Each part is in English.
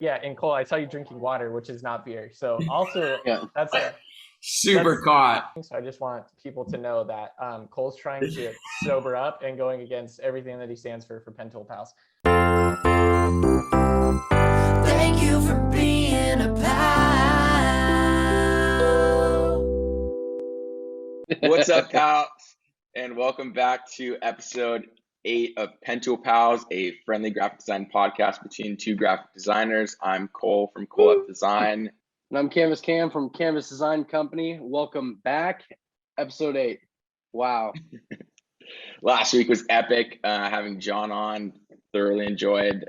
Yeah, and Cole, I saw you drinking water, which is not beer. So also, Yeah. that's Super caught. so I just want people to know that Cole's trying to sober up and going against everything that he stands for PentoolPals. Thank you for being a pal. What's up, pals? And welcome back to episode 8 of PentoolPals, a friendly graphic design podcast between two graphic designers. I'm Cole from Cole Up Design. And I'm Canvas Cam from Canvas Design Company. Welcome back. Episode 8. Wow. Last week was epic. Having John on, thoroughly enjoyed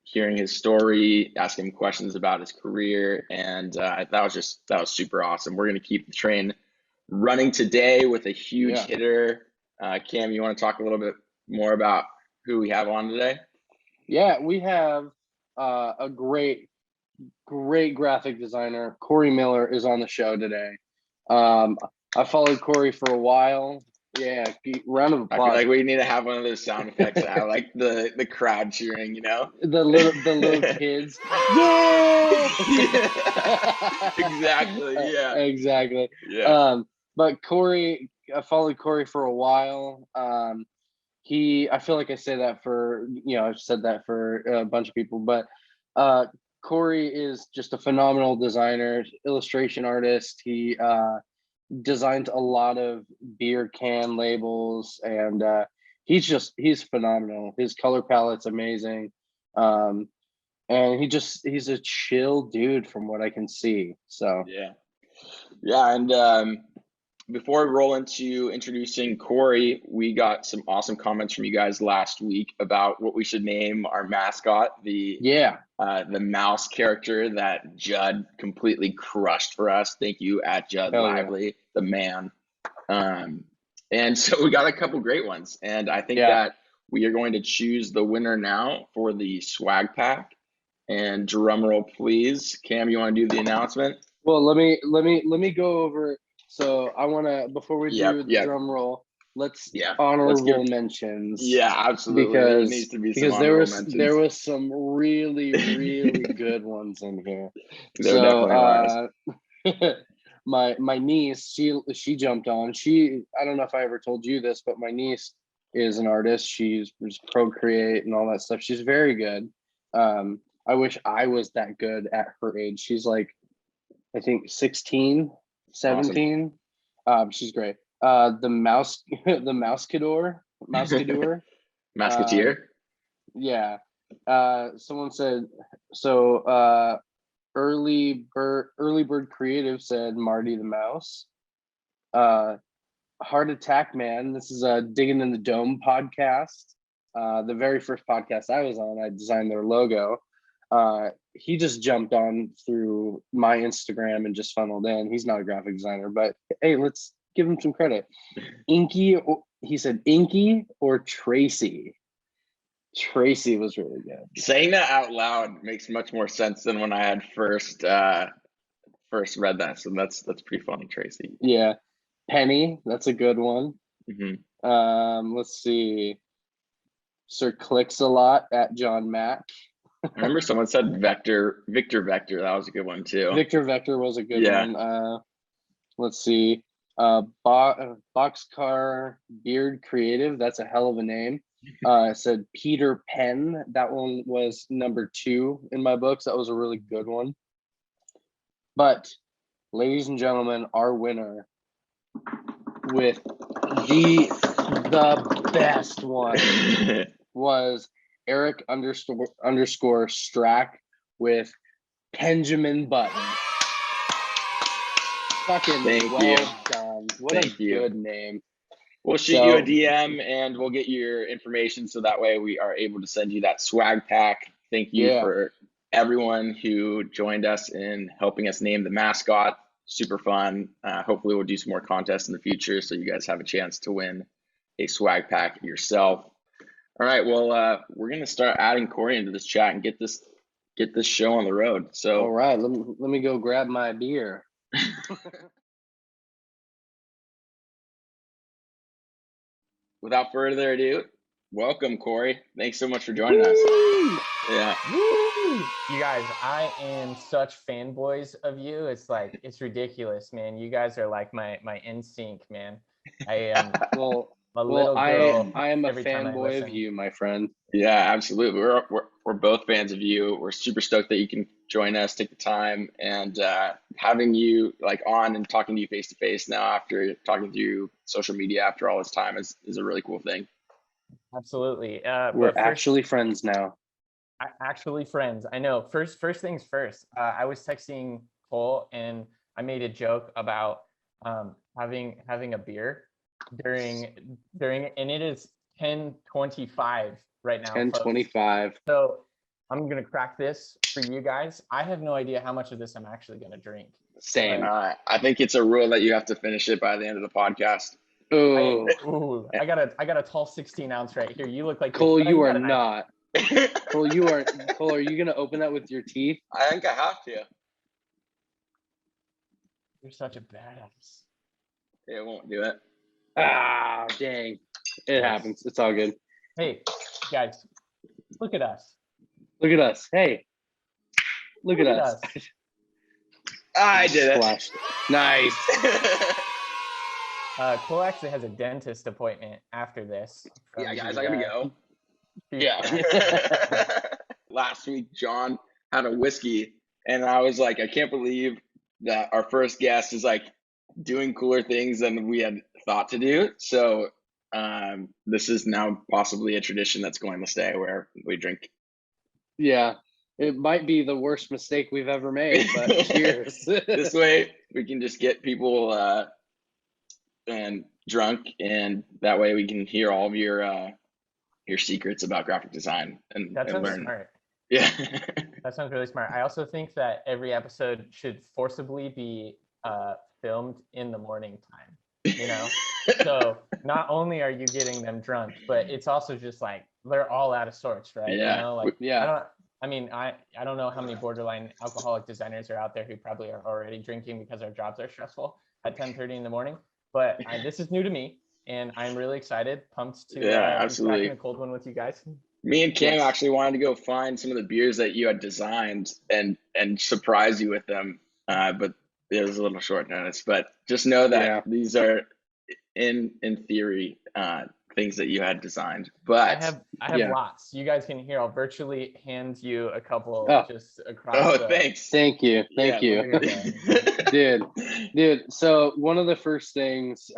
hearing his story, asking him questions about his career, and that was super awesome. We're going to keep the train running today with a huge hitter. Cam, you want to talk a little bit more about who we have on today? Yeah, we have a great graphic designer. Kory Miller is on the show today. I followed Kory for a while. Yeah, round of applause. I feel like we need to have one of those sound effects. I like the crowd cheering, you know? The little kids. Yeah! Exactly, yeah. Exactly. Yeah. But Kory, I followed Kory for a while. I feel like I say that for, I've said that for a bunch of people, but Kory is just a phenomenal designer, illustration artist. He designed a lot of beer can labels, and he's phenomenal. His color palette's amazing. And he's a chill dude from what I can see. So yeah. And before we roll into introducing Kory, we got some awesome comments from you guys last week about what we should name our mascot, the mouse character that Judd completely crushed for us. Thank you at Judd Lively, the man. And so we got a couple great ones, and I think that we are going to choose the winner now for the swag pack. And drum roll, please. Cam, you want to do the announcement? Well, let me go over. So I want to, before we do the drum roll, let's honorable mentions. Yeah, absolutely. Because, there needs to be because some mentions. there was some really, really good ones in here. There definitely was. my niece, she jumped on. I don't know if I ever told you this, but my niece is an artist. She's Procreate and all that stuff. She's very good. I wish I was that good at her age. She's like, I think 16, 17. Awesome. She's great. The Mascador. Mascoteer. Yeah. Someone said so. Early Bird Creative said Marty the Mouse. Heart Attack Man. This is a Digging in the Dome podcast. The very first podcast I was on, I designed their logo. He just jumped on through my Instagram and just funneled in. He's not a graphic designer, but hey, let's give him some credit. He said Inky or Tracy. Tracy was really good. Saying that out loud makes much more sense than when I had first read that. So that's pretty funny, Tracy. Yeah. Penny, that's a good one. Mm-hmm. Let's see. Sir Clicks a lot at John Mack. I remember someone said Victor Vector. That was a good one too. Victor Vector was a good one. Let's see. Boxcar Beard Creative. That's a hell of a name. It said Peter Penn. That one was number 2 in my books. That was a really good one. But, ladies and gentlemen, our winner with the best one was Eric underscore Strack with Benjamin Button. Fucking done. What a good name. We'll shoot you a DM and we'll get your information so that way we are able to send you that swag pack. Thank you for everyone who joined us in helping us name the mascot. Super fun. Hopefully we'll do some more contests in the future so you guys have a chance to win a swag pack yourself. All right, well, we're gonna start adding Kory into this chat and get this show on the road. So all right, let me go grab my beer. Without further ado, welcome, Kory. Thanks so much for joining us. Yeah. You guys, I am such fanboys of you. It's like, it's ridiculous, man. You guys are like my NSYNC, man. I am Well, a little girl. I am a every time I fanboy of listen. you, my friend. Yeah, absolutely. We're both fans of you. We're super stoked that you can join us, take the time, and having you like on and talking to you face to face now after talking through social media after all this time is a really cool thing. Absolutely. We're But first, actually friends now. actually friends. I know. First things first. I was texting Cole and I made a joke about having a beer during, and it is 10:25 right now. 10:25. So I'm gonna crack this for you guys. I have no idea how much of this I'm actually gonna drink. Same. I think it's a rule that you have to finish it by the end of the podcast. Oh, I got a tall 16-ounce right here. You look like Cole, you are got a nice- not. Cole, Cole, are you gonna open that with your teeth? I think I have to. You're such a badass. It won't do it. Ah, dang. It happens. It's all good. Hey, guys, look at us. Look at us. Hey. Look at us. I did it. Splashed. Nice. Cole actually has a dentist appointment after this. Yeah, guys, I gotta go. Yeah. Last week, John had a whiskey, and I was like, I can't believe that our first guest is like doing cooler things than we had thought to do. So this is now possibly a tradition that's going to stay where we drink. Yeah. It might be the worst mistake we've ever made, but cheers. This way we can just get people and drunk, and that way we can hear all of your secrets about graphic design and sounds learn. Smart. Yeah. That sounds really smart. I also think that every episode should forcibly be filmed in the morning time, you know? So not only are you getting them drunk, but it's also just like they're all out of sorts, right? Yeah. You know, like Yeah. I don't know how many borderline alcoholic designers are out there who probably are already drinking because our jobs are stressful at 10:30 in the morning. But this is new to me, and I'm really excited, pumped to absolutely. cracking a cold one with you guys. Me and Kim actually wanted to go find some of the beers that you had designed and surprise you with them, but it was a little short notice. But just know that these are in theory things that you had designed. But I have lots. You guys can hear. I'll virtually hand you a couple just across. Oh, thanks. Thank you. Dude. So one of the first things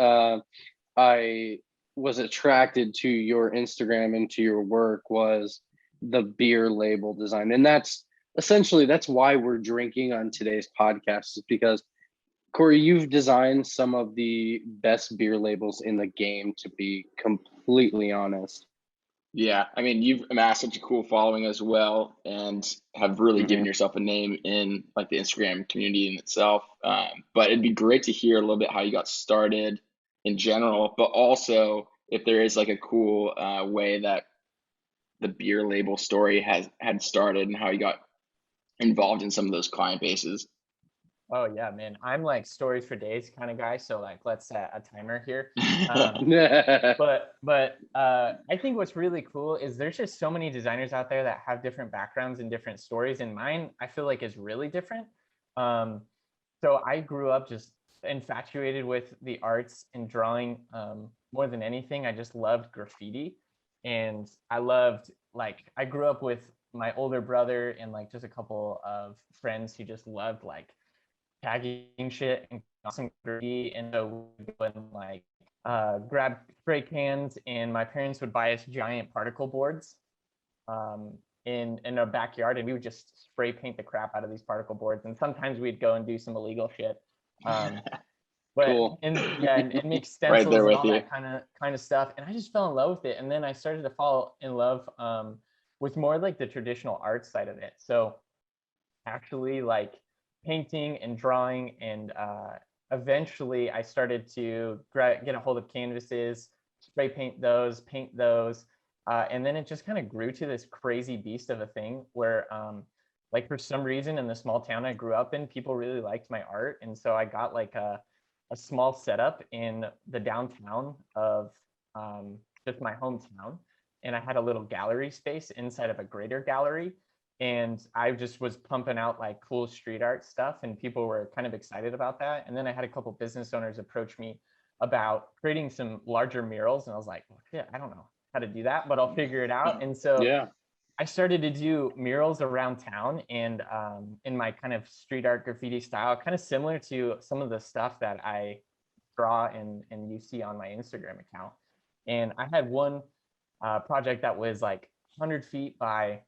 I was attracted to your Instagram and to your work was the beer label design. And that's why we're drinking on today's podcast, is because Kory, you've designed some of the best beer labels in the game, to be completely honest. Yeah, I mean, you've amassed such a cool following as well, and have really given yourself a name in like the Instagram community in itself. But it'd be great to hear a little bit how you got started in general, but also if there is like a cool way that the beer label story had started and how you got involved in some of those client bases. Oh yeah, man. I'm like stories for days kind of guy. So like, let's set a timer here. But I think what's really cool is there's just so many designers out there that have different backgrounds and different stories. And mine, I feel like, is really different. So I grew up just infatuated with the arts and drawing. More than anything, I just loved graffiti. And I grew up with my older brother and like just a couple of friends who just loved like tagging shit and some graffiti, and so we would go and like grab spray cans, and my parents would buy us giant particle boards in our backyard, and we would just spray paint the crap out of these particle boards, and sometimes we'd go and do some illegal shit. But cool. and make stencils Right there with and all you. that kind of stuff, and I just fell in love with it, and then I started to fall in love with more like the traditional art side of it. So actually like painting and drawing, and eventually I started to get a hold of canvases, spray paint those, and then it just kind of grew to this crazy beast of a thing where like for some reason in the small town I grew up in, people really liked my art, and so I got like a small setup in the downtown of just my hometown, and I had a little gallery space inside of a greater gallery. and I just was pumping out like cool street art stuff, and people were kind of excited about that. And then I had a couple business owners approach me about creating some larger murals, and I was like, well, yeah, I don't know how to do that, but I'll figure it out. And so I started to do murals around town, and in my kind of street art graffiti style, kind of similar to some of the stuff that I draw and you see on my Instagram account. And I had one project that was like 100 feet by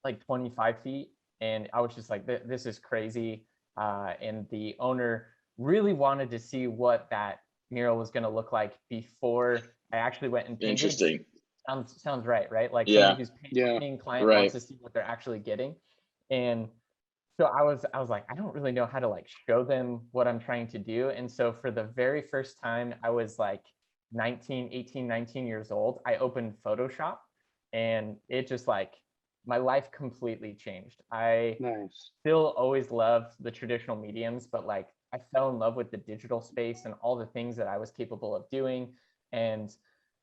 like 25 feet. And I was just like, this is crazy. And the owner really wanted to see what that mural was going to look like before I actually went and painted. Interesting. Sounds right? Like somebody who's painting client wants to see what they're actually getting. And so I was like, I don't really know how to like show them what I'm trying to do. And so for the very first time, I was like 19 years old, I opened Photoshop, and it just like, my life completely changed. I still always loved the traditional mediums, but like I fell in love with the digital space and all the things that I was capable of doing. And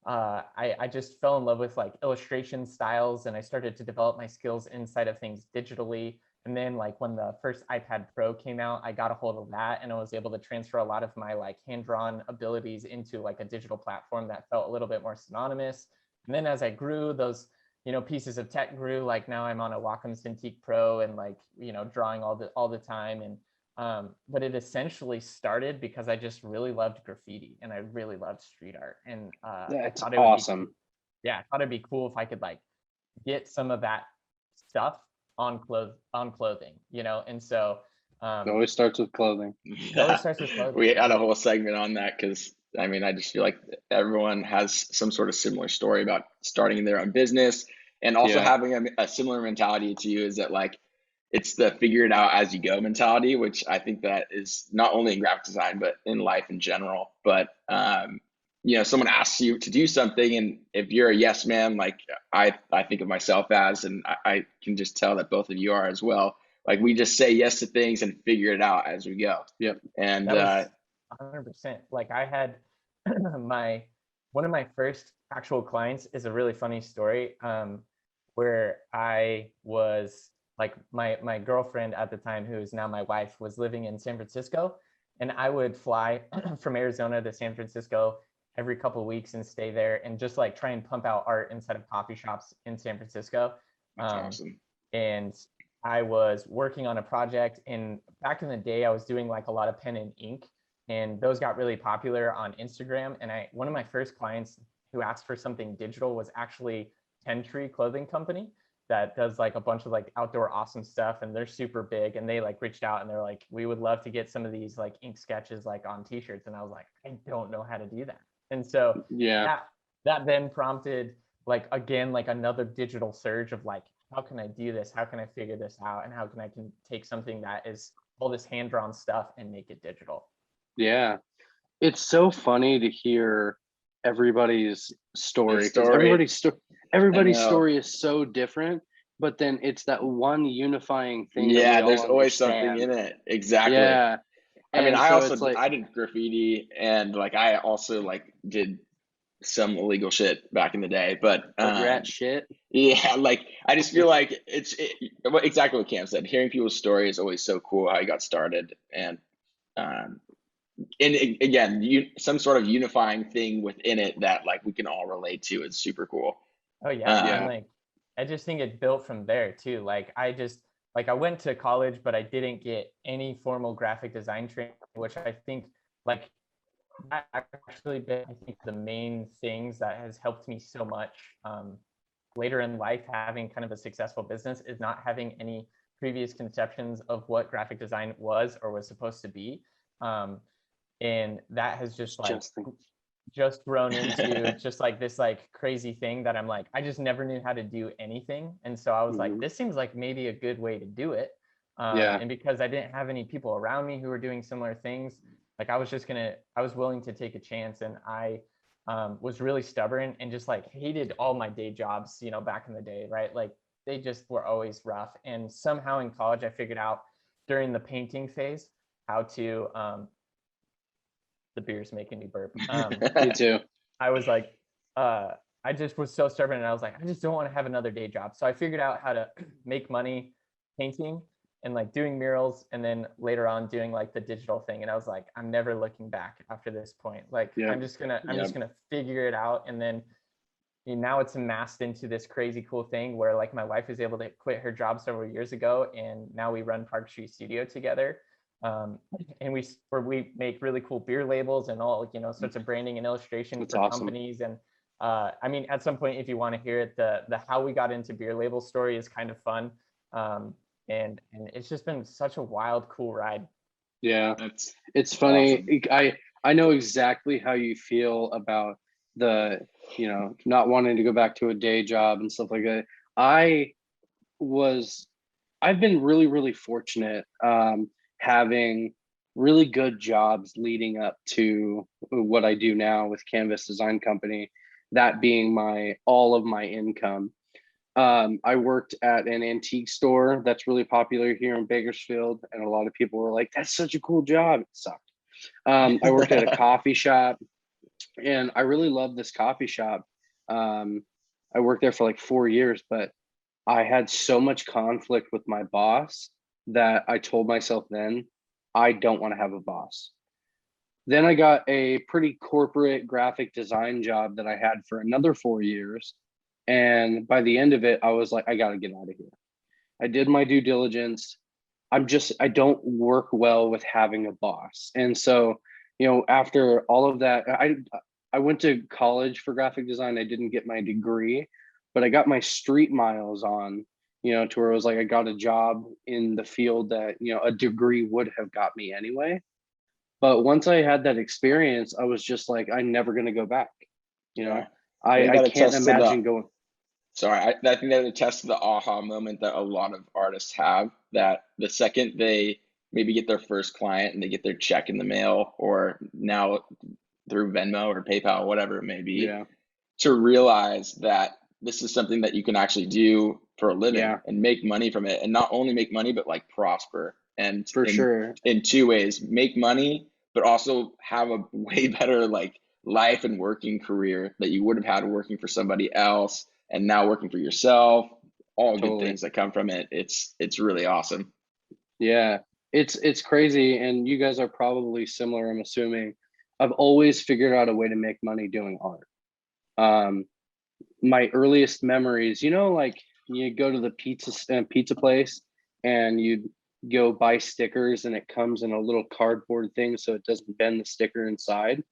I just fell in love with like illustration styles, and I started to develop my skills inside of things digitally. And then like when the first iPad Pro came out, I got a hold of that, and I was able to transfer a lot of my like hand-drawn abilities into like a digital platform that felt a little bit more synonymous. And then as I grew, those pieces of tech grew. Like now I'm on a Wacom Cintiq Pro, and like, drawing all the time. And but it essentially started because I just really loved graffiti, and I really loved street art. And that's awesome. I thought it'd be cool if I could like get some of that stuff on clothing, and so it always starts with clothing. We had a whole segment on that, because I mean, I just feel like everyone has some sort of similar story about starting their own business, and also having a similar mentality to you, is that like, it's the figure it out as you go mentality, which I think that is not only in graphic design, but in life in general. But, someone asks you to do something, and if you're a yes man, like I think of myself as, and I can just tell that both of you are as well, like we just say yes to things and figure it out as we go. And 100%. Like I had one of my first actual clients is a really funny story, where I was like, my girlfriend at the time, who is now my wife, was living in San Francisco, and I would fly from Arizona to San Francisco every couple of weeks and stay there and just like try and pump out art inside of coffee shops in San Francisco. That's awesome. And I was working on a project, and back in the day, I was doing like a lot of pen and ink, and those got really popular on Instagram. And one of my first clients who asked for something digital was actually 10 Tree Clothing Company, that does like a bunch of like outdoor awesome stuff, and they're super big. And they like reached out, and they're like, we would love to get some of these like ink sketches like on t-shirts. And I was like, I don't know how to do that. And so that then prompted like, again, like another digital surge of like, how can I do this? How can I figure this out? And how can I take something that is all this hand-drawn stuff and make it digital? Yeah, it's so funny to hear everybody's story. Everybody's story is so different, but then it's that one unifying thing. Yeah, there's always something in it. Exactly. Yeah. I mean, I did graffiti, and like I also like did some illegal shit back in the day, but rat shit. Yeah, like I just feel like it's exactly what Cam said. Hearing people's story is always so cool, how you got started, and again, some sort of unifying thing within it that like we can all relate to is super cool. Oh yeah, and like I just think it built from there too. Like I went to college, but I didn't get any formal graphic design training, which I think like that actually been, I think, the main things that has helped me so much later in life, having kind of a successful business, is not having any previous conceptions of what graphic design was or was supposed to be. And that has just like just grown into just like this like crazy thing that I'm like, I just never knew how to do anything. And so I was like, this seems like maybe a good way to do it. And because I didn't have any people around me who were doing similar things, like I was willing to take a chance. And I was really stubborn and just like hated all my day jobs, back in the day, right? Like they just were always rough. And somehow in college, I figured out during the painting phase how to, the beer's making me burp. Me too. I was like, I just was so stubborn, and I was like, I just don't want to have another day job. So I figured out how to make money painting and like doing murals, and then later on doing like the digital thing. And I was like, I'm never looking back after this point. Like I'm just gonna figure it out. And then now it's amassed into this crazy cool thing where like my wife was able to quit her job several years ago, and now we run Parkststudio together. And we make really cool beer labels and all, you know, sorts of branding and illustration That's for awesome. companies. And I mean, at some point, if you want to hear it, the how we got into beer label story is kind of fun. And it's just been such a wild, cool ride. Yeah, it's funny. Awesome. I know exactly how you feel about the, you know, not wanting to go back to a day job and stuff like that. I've been really, really fortunate, having really good jobs leading up to what I do now with Canvas Design Company, that being all of my income. I worked at an antique store that's really popular here in Bakersfield, and a lot of people were like, that's such a cool job. It sucked. I worked at a coffee shop, and I really loved this coffee shop. I worked there for like 4 years, but I had so much conflict with my boss that I told myself then, I don't want to have a boss. Then I got a pretty corporate graphic design job that I had for another 4 years. And by the end of it, I was like, I got to get out of here. I did my due diligence. I don't work well with having a boss. And so, you know, after all of that, I went to college for graphic design. I didn't get my degree, but I got my street miles on, you know, to where it was like I got a job in the field that, you know, a degree would have got me anyway. But once I had that experience, I was just like, I'm never going to go back. You know, I can't imagine going. Sorry, I think that attests to the aha moment that a lot of artists have, that the second they maybe get their first client and they get their check in the mail, or now through Venmo or PayPal, whatever it may be, to realize that this is something that you can actually do for a living and make money from it. And not only make money, but like prosper. And for sure, in two ways, make money, but also have a way better like life and working career that you would have had working for somebody else, and now working for yourself. All good things that come from it. It's really awesome. Yeah, it's crazy. And you guys are probably similar, I'm assuming. I've always figured out a way to make money doing art. My earliest memories, you know, like you go to the pizza place and you go buy stickers, and it comes in a little cardboard thing so it doesn't bend the sticker inside.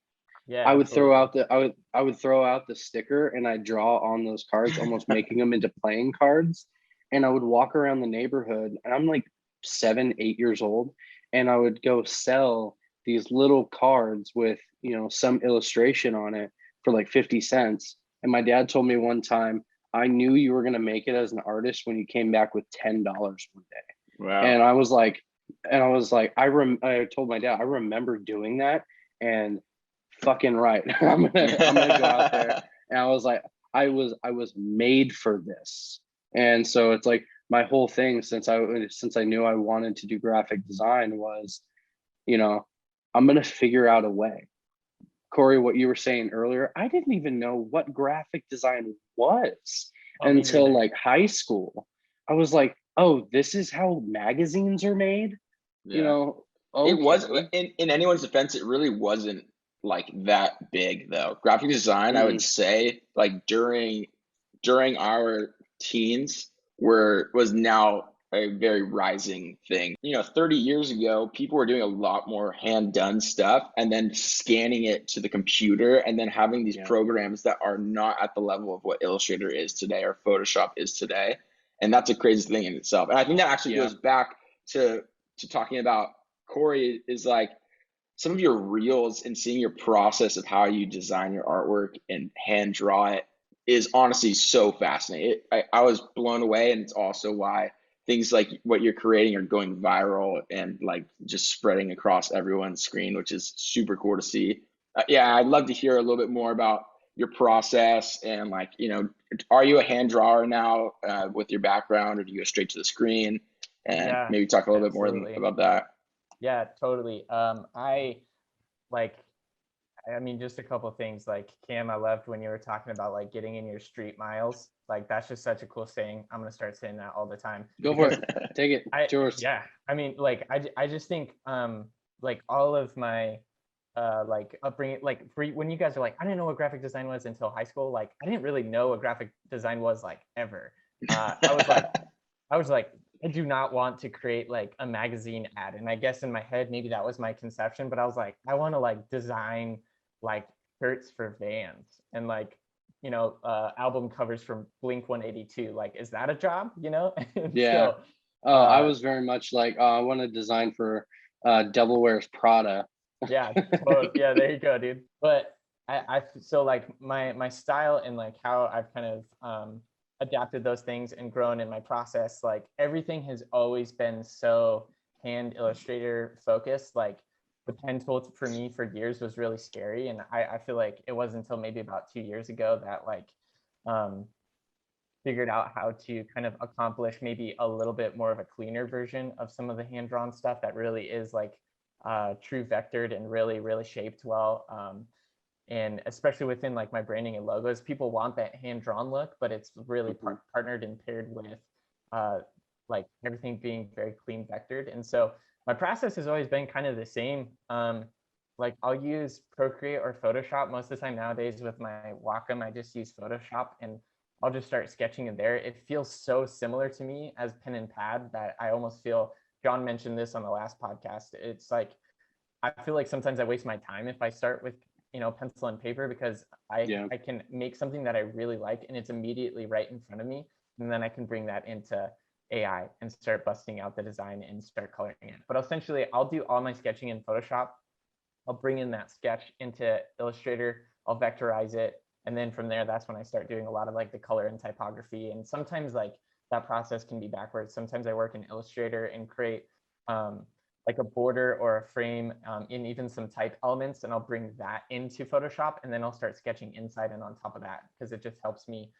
Yeah, I would throw out the sticker, and I'd draw on those cards, almost making them into playing cards. And I would walk around the neighborhood, and I'm like 7, 8 years old, and I would go sell these little cards with, you know, some illustration on it for like 50 cents. And my dad told me one time, I knew you were going to make it as an artist when you came back with $10 one day. Wow. And I was like, I told my dad, I remember doing that, and fucking right. I'm gonna go out there. And I was like, I was made for this. And so it's like my whole thing since I knew I wanted to do graphic design was, you know, I'm gonna figure out a way. Kory, what you were saying earlier, I didn't even know what graphic design was until like high school. I was like, oh, this is how magazines are made. You know, it was in anyone's defense, it really wasn't like that big though. Graphic design, I would say, like during our teens was now a very rising thing. You know, 30 years ago, people were doing a lot more hand done stuff and then scanning it to the computer, and then having these programs that are not at the level of what Illustrator is today or Photoshop is today. And that's a crazy thing in itself. And I think that actually goes back to talking about Kory, is like some of your reels and seeing your process of how you design your artwork and hand draw it is honestly so fascinating. I was blown away, and it's also why things like what you're creating are going viral and like just spreading across everyone's screen, which is super cool to see. I'd love to hear a little bit more about your process, and like, you know, are you a hand drawer now with your background, or do you go straight to the screen? And maybe talk a little bit more about that. Yeah, totally. I like I mean, just a couple of things. Like Cam, I loved when you were talking about like getting in your street miles. Like that's just such a cool saying. I'm gonna start saying that all the time. Go for it. Take it. I, It's yours. yeah, I mean, like I just think like all of my like upbringing, like when you guys are like, I didn't know what graphic design was until high school. Like I didn't really know what graphic design was like ever. I was like, I do not want to create like a magazine ad. And I guess in my head, maybe that was my conception, but I was like, I want to like design like shirts for Vans and like, you know, album covers from Blink 182. Like, is that a job, you know? Yeah. So, I was very much like, I want to design for Devil Wears Prada. yeah, yeah, there you go, dude. But I so like my style and like how I've kind of adapted those things and grown in my process, like everything has always been so hand illustrator focused. Like the pen tool for me for years was really scary, and I feel like it wasn't until maybe about 2 years ago that like figured out how to kind of accomplish maybe a little bit more of a cleaner version of some of the hand drawn stuff that really is like true vectored and really shaped well. And especially within like my branding and logos, people want that hand drawn look, but it's really partnered and paired with like everything being very clean vectored. And so my process has always been kind of the same. Like I'll use Procreate or Photoshop most of the time nowadays. With my Wacom, I just use Photoshop and I'll just start sketching in there. It feels so similar to me as pen and pad that I almost feel, John mentioned this on the last podcast, it's like, I feel like sometimes I waste my time if I start with, you know, pencil and paper, because I can make something that I really like and it's immediately right in front of me. And then I can bring that into AI and start busting out the design and start coloring it. But essentially I'll do all my sketching in Photoshop. I'll bring in that sketch into Illustrator, I'll vectorize it. And then from there, that's when I start doing a lot of like the color and typography. And sometimes like that process can be backwards. Sometimes I work in Illustrator and create like a border or a frame in even some type elements, and I'll bring that into Photoshop, and then I'll start sketching inside and on top of that, because it just helps me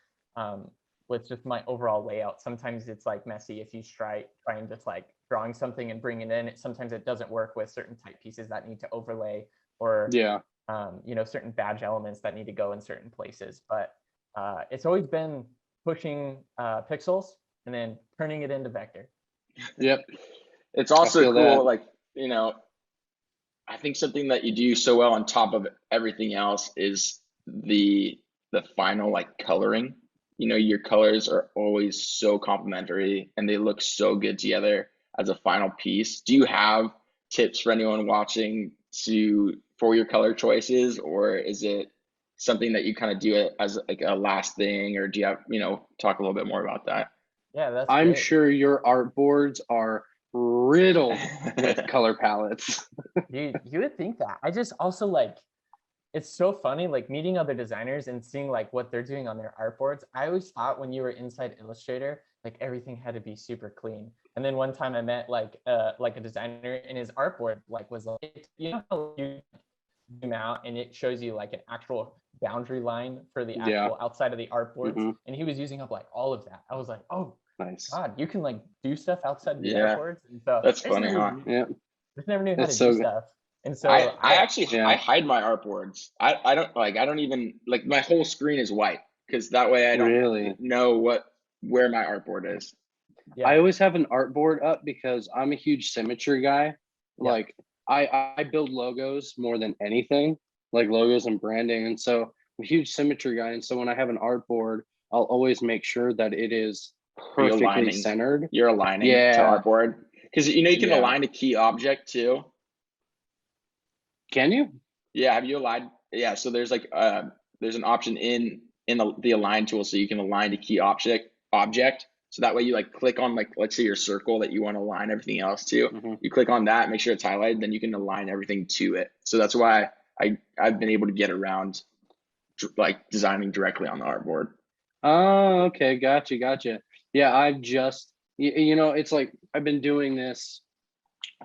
with just my overall layout. Sometimes it's like messy if you try and just like drawing something and bring it in. Sometimes it doesn't work with certain type pieces that need to overlay, or you know, certain badge elements that need to go in certain places. But it's always been pushing pixels and then turning it into vector. Yep. It's also cool, that. Like, you know, I think something that you do so well on top of everything else is the final like coloring. You know, your colors are always so complementary and they look so good together as a final piece. Do you have tips for anyone watching for your color choices, or is it something that you kind of do it as like a last thing, or do you have, you know, talk a little bit more about that? Yeah, I'm sure your art boards are riddled with color palettes. You would think that. I just also like, it's so funny like meeting other designers and seeing like what they're doing on their art boards. I always thought when you were inside Illustrator, like everything had to be super clean. And then one time I met like a designer, and his art board like was like, you know how you zoom out and it shows you like an actual boundary line for the actual outside of the art boards, and he was using up like all of that. I was like, oh nice, God, you can like do stuff outside of the art boards. And so that's funny, huh? Yeah, just never knew how to do stuff. And so I actually I hide my art boards. I don't even like, my whole screen is white, because that way I don't really know where my art board is. Yeah. I always have an art board up because I'm a huge symmetry guy. Yeah. Like I build logos more than anything, like logos and branding. And so I'm a huge symmetry guy. And so when I have an art board, I'll always make sure that it is perfectly centered. You're aligning to artboard, because you know you can align a key object too. Can you? Yeah, have you aligned? Yeah, so there's like there's an option in the align tool, so you can align a key object. So that way you like click on, like, let's say your circle that you want to align everything else to. You click on that, make sure it's highlighted, then you can align everything to it. So that's why I've been able to get around like designing directly on the artboard. Oh, okay, gotcha. Yeah, I've just, you know, it's like I've been doing this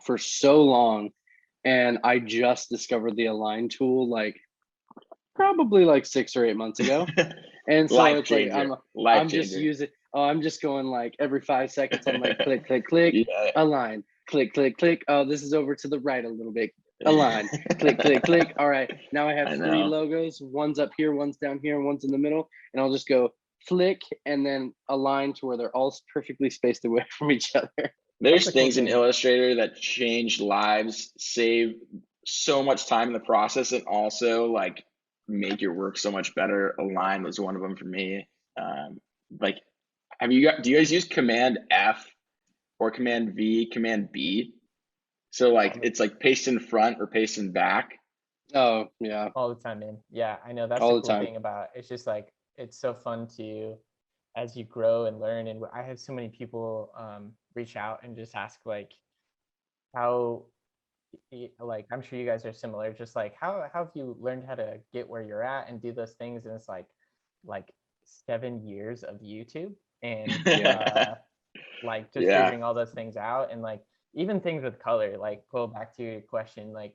for so long, and I just discovered the align tool like probably like 6 or 8 months ago. And so it's like I'm just using, I'm just going like every 5 seconds, I'm like click, align, click. Oh, this is over to the right a little bit. Align. Click, click, click. All right. Now I have I 3 know. logos. One's up here, one's down here, and one's in the middle. And I'll just go flick and then align to where they're all perfectly spaced away from each other. There's That's a cool things in thing. Illustrator that change lives, save so much time in the process, and also like make your work so much better. Align was one of them for me. Like, do you guys use Command F or Command V, Command B? So like it's like paste in front or paste in back. Oh, yeah. All the time, man. Yeah, I know. That's All the the cool time. thing about it. It's just like it's so fun to, as you grow and learn. And I have so many people reach out and just ask like how, like I'm sure you guys are similar. Just like how have you learned how to get where you're at and do those things? And it's like 7 years of YouTube and like just Yeah. figuring all those things out, and like even things with color. Like go back to your question, like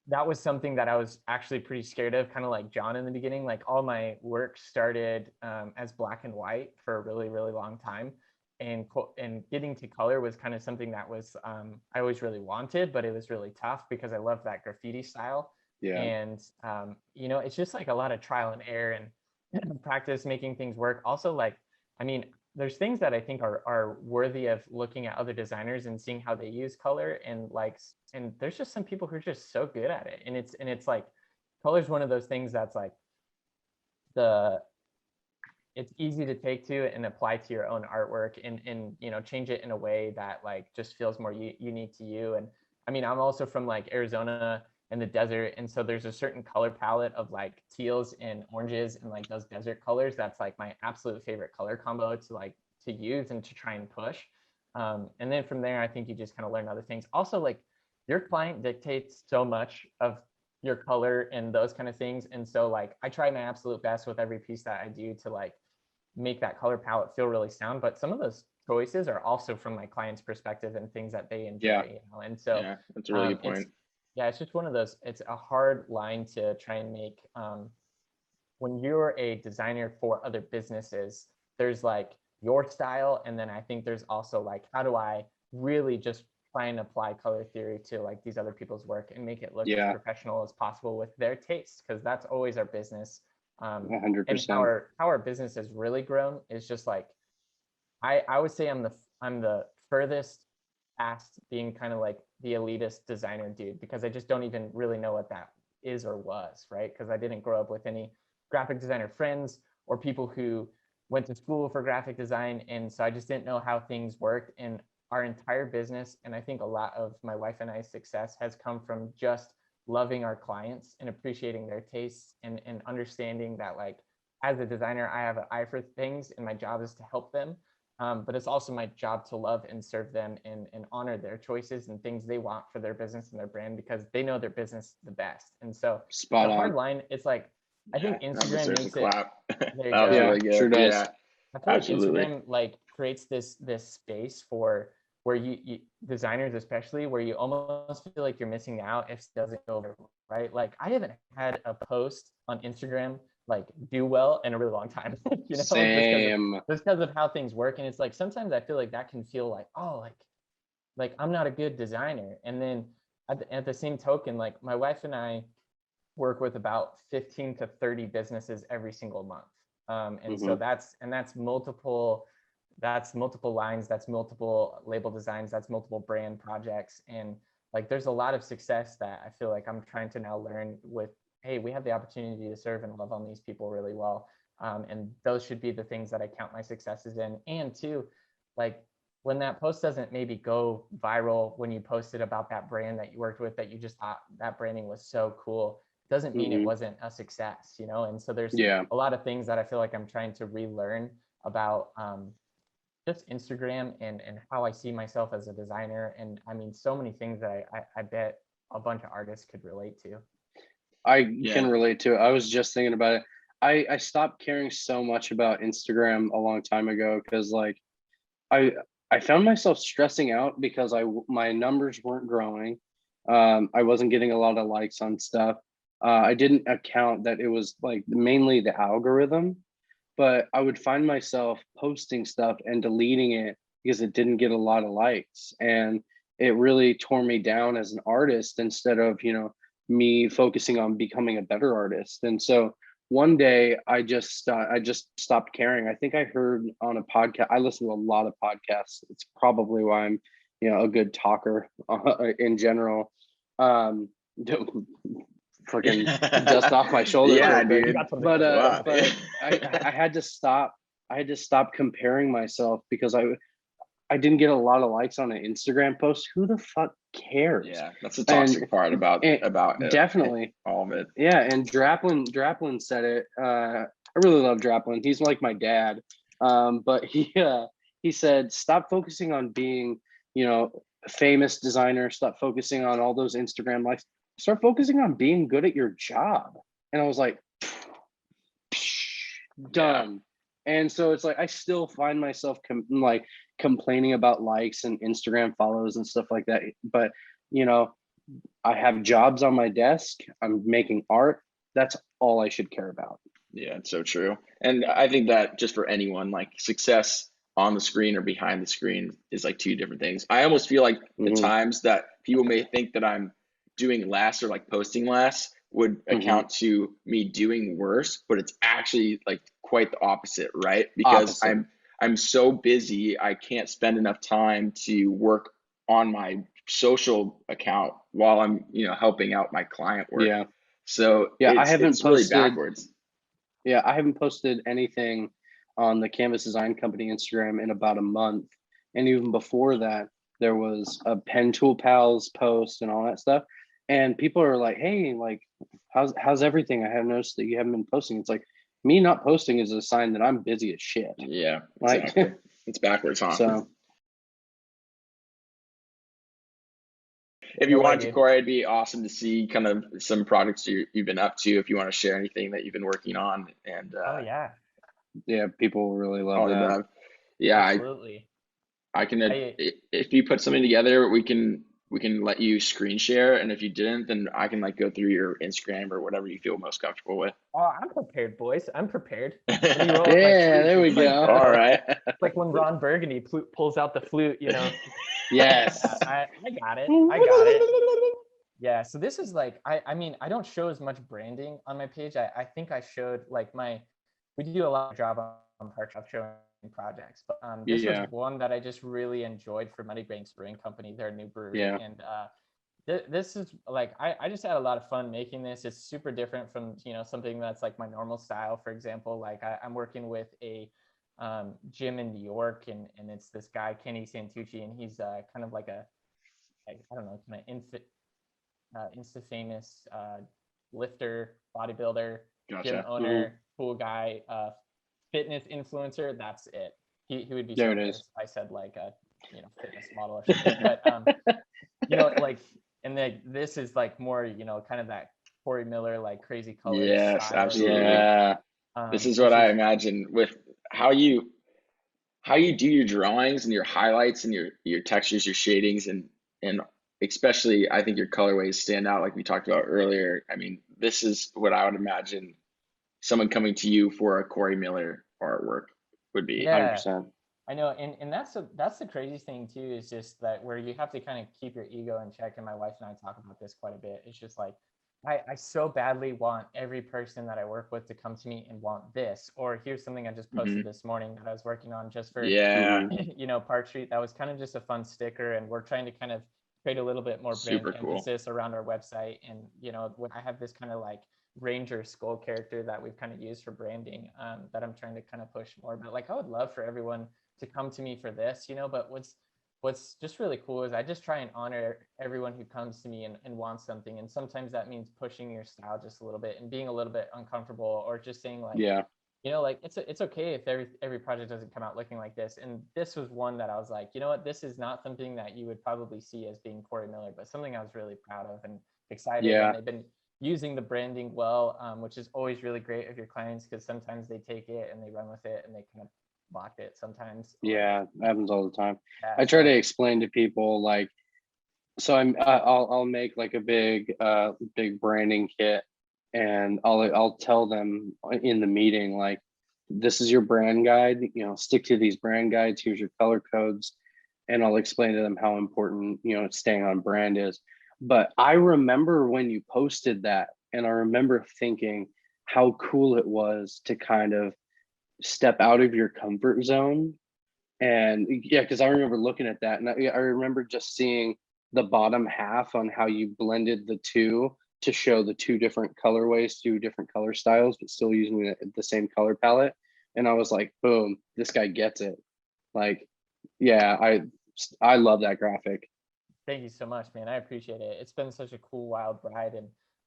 that was something that I was actually pretty scared of, kind of like John in the beginning. Like all my work started as black and white for a really, really long time. And getting to color was kind of something that was I always really wanted, but it was really tough because I love that graffiti style. Yeah. And it's just like a lot of trial and error and practice making things work. Also, like, I mean, there's things that I think are worthy of looking at other designers and seeing how they use color, and there's just some people who are just so good at it. And it's like color is one of those things that's like it's easy to take to and apply to your own artwork, and change it in a way that like just feels more unique to you. And I mean, I'm also from like Arizona and the desert, and so there's a certain color palette of like teals and oranges and like those desert colors that's like my absolute favorite color combo to use and to try and push. And then from there, I think you just kind of learn other things. Also, like your client dictates so much of your color and those kind of things, and so like I try my absolute best with every piece that I do to like make that color palette feel really sound. But some of those choices are also from my client's perspective and things that they enjoy. Yeah. And so Yeah, that's a really good point. it's just one of those. It's a hard line to try and make when you're a designer for other businesses. There's like your style, and then I think there's also like, how do I really just try and apply color theory to like these other people's work and make it look as professional as possible with their tastes, because that's always our business. 100%. And how our business has really grown is just like I would say I'm the furthest past being kind of like the elitist designer dude, because I just don't even really know what that is or was, right? Because I didn't grow up with any graphic designer friends or people who went to school for graphic design, and so I just didn't know how things worked. And our entire business, and I think a lot of my wife and I's success, has come from just loving our clients and appreciating their tastes, and understanding that like as a designer I have an eye for things and my job is to help them, but it's also my job to love and serve them and honor their choices and things they want for their business and their brand, because they know their business the best. And so Spot the hard on. line, it's like I think Instagram makes it. Clap. There you That was go. really good. Sure does. Yeah, I feel absolutely. like Instagram like creates this space for where you designers especially, where you almost feel like you're missing out if it doesn't go over, right? Like I haven't had a post on Instagram like do well in a really long time. Same. Just because of how things work. And it's like sometimes I feel like that can feel like, oh, like I'm not a good designer. And then at the same token, like my wife and I work with about 15 to 30 businesses every single month. And so that's multiple lines, that's multiple label designs, that's multiple brand projects. And like there's a lot of success that I feel like I'm trying to now learn with, hey, we have the opportunity to serve and love on these people really well. And those should be the things that I count my successes in. And two, like when that post doesn't maybe go viral, when you posted about that brand that you worked with that you just thought that branding was so cool, doesn't mean it wasn't a success, And so there's a lot of things that I feel like I'm trying to relearn about just Instagram and how I see myself as a designer. And I mean, so many things that I bet a bunch of artists could relate to. I can relate to it. I was just thinking about it. I stopped caring so much about Instagram a long time ago, because like I found myself stressing out because my numbers weren't growing. I wasn't getting a lot of likes on stuff. I didn't account that it was like mainly the algorithm, but I would find myself posting stuff and deleting it because it didn't get a lot of likes. And it really tore me down as an artist instead of, you know, me focusing on becoming a better artist. And so one day I just stopped caring. I think I heard on a podcast. I listen to a lot of podcasts. It's probably why I'm, you know, a good talker in general. Freaking dust off my shoulders. Yeah, real quick. dude. But Wow. but I had to stop. I had to stop comparing myself because I didn't get a lot of likes on an Instagram post. Who the fuck cares? Yeah, that's the toxic part about it, definitely all of it. Yeah, and Draplin said it. I really love Draplin. He's like my dad. But he said, stop focusing on being, you know, a famous designer. Stop focusing on all those Instagram likes. Start focusing on being good at your job. And I was like, done. Yeah. And so it's like I still find myself complaining about likes and Instagram follows and stuff like that. But you know, I have jobs on my desk. I'm making art. That's all I should care about. Yeah, it's so true. And I think that just for anyone, like success on the screen or behind the screen is like two different things. I almost feel like the times that people may think that I'm doing less or like posting less would account to me doing worse, but it's actually like quite the opposite, right? Because I'm so busy, I can't spend enough time to work on my social account while I'm, you know, helping out my client work. Yeah. So yeah, it's really backwards. Yeah, I haven't posted anything on the Canvas Design Company Instagram in about a month. And even before that, there was a PentoolPals post and all that stuff. And people are like, hey, like, how's everything? I have noticed that you haven't been posting. It's like, me not posting is a sign that I'm busy as shit. Yeah, exactly. Like, it's backwards, huh? So if you want to, Kory, it'd be awesome to see kind of some projects you've been up to. If you want to share anything that you've been working on, and yeah, people really love that. Yeah, absolutely. I can. If you put something together, we can let you screen share, and if you didn't, then I can like go through your Instagram or whatever you feel most comfortable with. Oh, I'm prepared, boys. I'm prepared. Yeah, there we go. All right. It's like when Ron Burgundy pulls out the flute, you know. Yes. I got it. Yeah. So this is like, I mean, I don't show as much branding on my page. I think I showed like we do a lot of job on Parkststudio showing projects, but this was one that I just really enjoyed for Muddy Banks Brewing Company, their new brewery. Yeah. And this is like, I just had a lot of fun making this. It's super different from, you know, something that's like my normal style. For example, like I'm working with a gym in New York, and it's this guy Kenny Santucci, and he's kind of like I don't know, kind of insta famous lifter, bodybuilder, gym owner, cool guy, fitness influencer. That's it. He would be there so it is. if I said like a, you know, fitness model or something. But you know, like, and then this is like more, you know, kind of that Kory Miller like crazy colors. Yes, style. absolutely. Yeah. This is what I imagine with how you do your drawings and your highlights and your textures, your shadings, and especially I think your colorways stand out like we talked about earlier. I mean, this is what I would imagine someone coming to you for a Kory Miller artwork would be. 100%. I know, and that's the crazy thing too, is just that where you have to kind of keep your ego in check. And my wife and I talk about this quite a bit. It's just like, I so badly want every person that I work with to come to me and want this. Or here's something I just posted this morning that I was working on just for, you know, Park Street. That was kind of just a fun sticker, and we're trying to kind of create a little bit more brand emphasis around our website. And, you know, when I have this kind of like Ranger skull character that we've kind of used for branding, that I'm trying to kind of push more. But like, I would love for everyone to come to me for this, you know. But what's just really cool is I just try and honor everyone who comes to me and wants something. And sometimes that means pushing your style just a little bit and being a little bit uncomfortable, or just saying like, you know, like it's okay if every project doesn't come out looking like this. And this was one that I was like, you know what, this is not something that you would probably see as being Kory Miller, but something I was really proud of and excited. And they've been using the branding well, which is always really great of your clients, because sometimes they take it and they run with it and they kind of block it sometimes. Yeah, it happens all the time. I try to explain to people like, so I'll make like a big branding kit, and I'll tell them in the meeting like, this is your brand guide, you know, stick to these brand guides, here's your color codes. and I'll explain to them how important, you know, staying on brand is. But I remember when you posted that, and I remember thinking how cool it was to kind of step out of your comfort zone. And yeah, because I remember looking at that, and I remember just seeing the bottom half on how you blended the two to show the two different colorways, two different color styles, but still using the same color palette. And I was like, boom, this guy gets it. Like, yeah, I love that graphic. Thank you so much, man. I appreciate it. It's been such a cool, wild ride.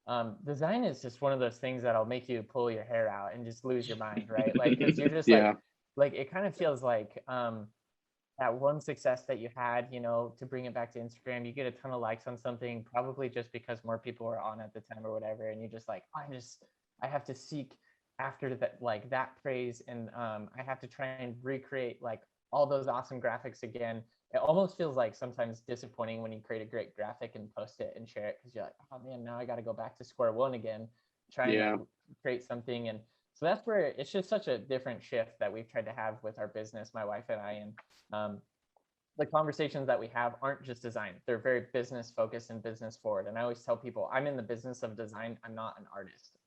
And design is just one of those things that'll make you pull your hair out and just lose your mind, right? Like, because you're just Yeah. like it kind of feels like that one success that you had, you know, to bring it back to Instagram, you get a ton of likes on something, probably just because more people are on at the time or whatever. And you're just like, I have to seek after that, like that praise. And I have to try and recreate like all those awesome graphics again. It almost feels like sometimes disappointing when you create a great graphic and post it and share it, because you're like, oh man, now I got to go back to square one again, trying to create something. And so that's where it's just such a different shift that we've tried to have with our business, my wife and I. And the conversations that we have aren't just design. They're very business focused and business forward. And I always tell people I'm in the business of design. I'm not an artist.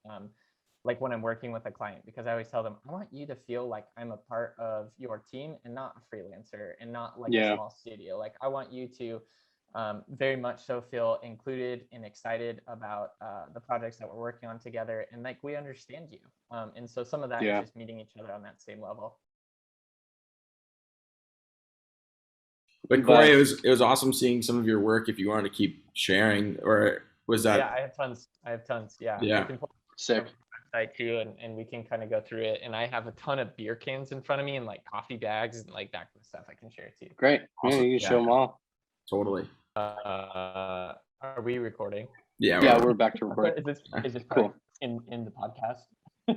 Like when I'm working with a client, because I always tell them, I want you to feel like I'm a part of your team and not a freelancer and not like a small studio. Like I want you to very much so feel included and excited about the projects that we're working on together. And like, we understand you. And so some of that is just meeting each other on that same level. But Kory, it was awesome seeing some of your work. If you wanted to keep sharing, or was that? Yeah, I have tons. Yeah. Yeah. Sick. Site too, and we can kind of go through it. And I have a ton of beer cans in front of me and like coffee bags and like that kind of stuff I can share too. Great. Awesome. Yeah, you can show them all. Totally. Are we recording? Yeah, we're back to record. Is this cool in the podcast?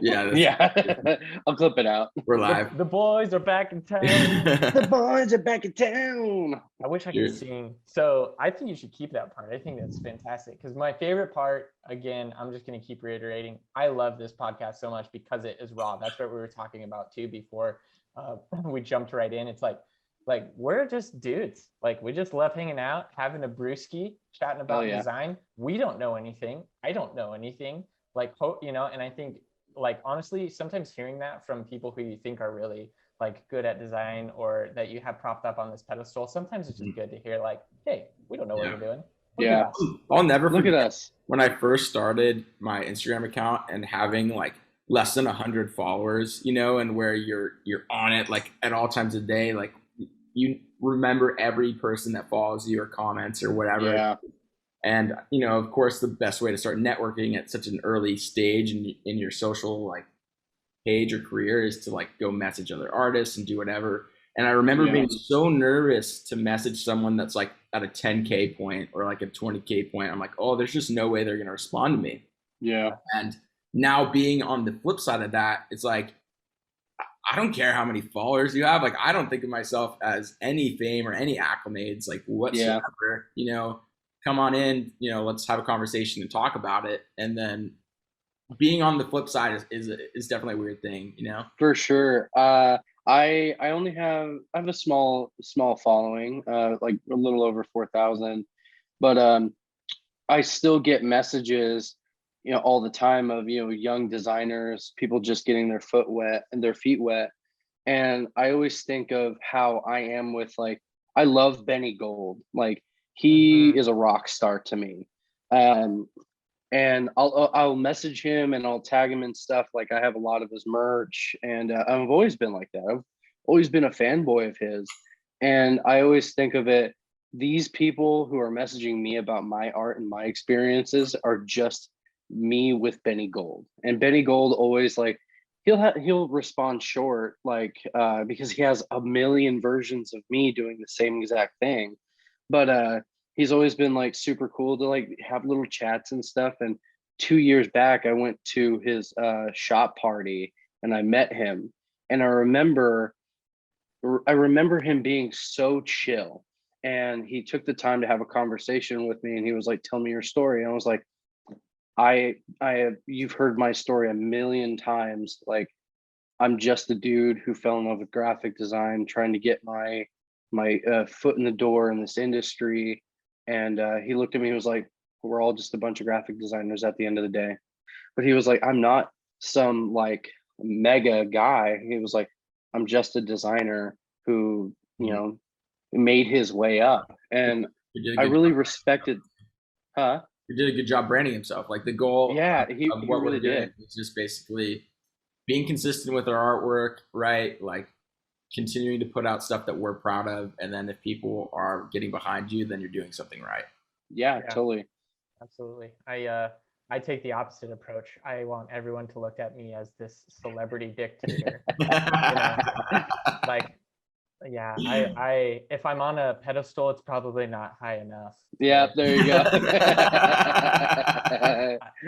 Yeah. Yeah. I'll clip it out. We're live. The boys are back in town. The boys are back in town. I wish I could sing. So I think you should keep that part. I think that's fantastic. Because my favorite part, again, I'm just going to keep reiterating, I love this podcast so much because it is raw. That's what we were talking about too before we jumped right in. It's like we're just dudes. Like we just love hanging out, having a brewski, chatting about design. We don't know anything. I don't know anything. Like, you know, and I think, like, honestly, sometimes hearing that from people who you think are really like good at design or that you have propped up on this pedestal, sometimes it's just good to hear like, hey, we don't know what we're doing. I'll never look forget at us. When I first started my Instagram account and having like less than 100 followers, you know, and where you're on it like at all times of day, like you remember every person that follows you or comments or whatever. Yeah. And, you know, of course, the best way to start networking at such an early stage in your social like page or career is to like go message other artists and do whatever. And I remember being so nervous to message someone that's like at a 10K point or like a 20K point. I'm like, oh, there's just no way they're going to respond to me. Yeah. And now being on the flip side of that, it's like, I don't care how many followers you have. Like, I don't think of myself as any fame or any acclimates, like whatsoever, you know, come on in, you know, let's have a conversation and talk about it. And then being on the flip side is definitely a weird thing, you know? For sure. I only have a small following, like a little over 4,000, but I still get messages, you know, all the time of, you know, young designers, people just getting their feet wet. And I always think of how I am with, like, I love Benny Gold. Like, he is a rock star to me. And I'll message him and I'll tag him and stuff. Like, I have a lot of his merch, and I've always been like that. I've always been a fanboy of his. And I always think of it, these people who are messaging me about my art and my experiences are just me with Benny Gold. And Benny Gold always, like, he'll respond short, like, because he has a million versions of me doing the same exact thing. But he's always been like super cool to like have little chats and stuff. And 2 years back, I went to his shop party and I met him. And I remember him being so chill. And he took the time to have a conversation with me. And he was like, tell me your story. And I was like, you've heard my story a million times. Like, I'm just a dude who fell in love with graphic design, trying to get my my foot in the door in this industry. And he looked at me, he was like, we're all just a bunch of graphic designers at the end of the day. But he was like, I'm not some like mega guy. He was like, I'm just a designer who, you know, made his way up. And I really respected, huh? He did a good job branding himself. Like the goal he of what really we're doing did. is just basically being consistent with our artwork, right? Like continuing to put out stuff that we're proud of. And then if people are getting behind you, then you're doing something right. Yeah, totally. Absolutely. I take the opposite approach. I want everyone to look at me as this celebrity dictator. You know, like, yeah, I if I'm on a pedestal, it's probably not high enough. Yeah, there you go.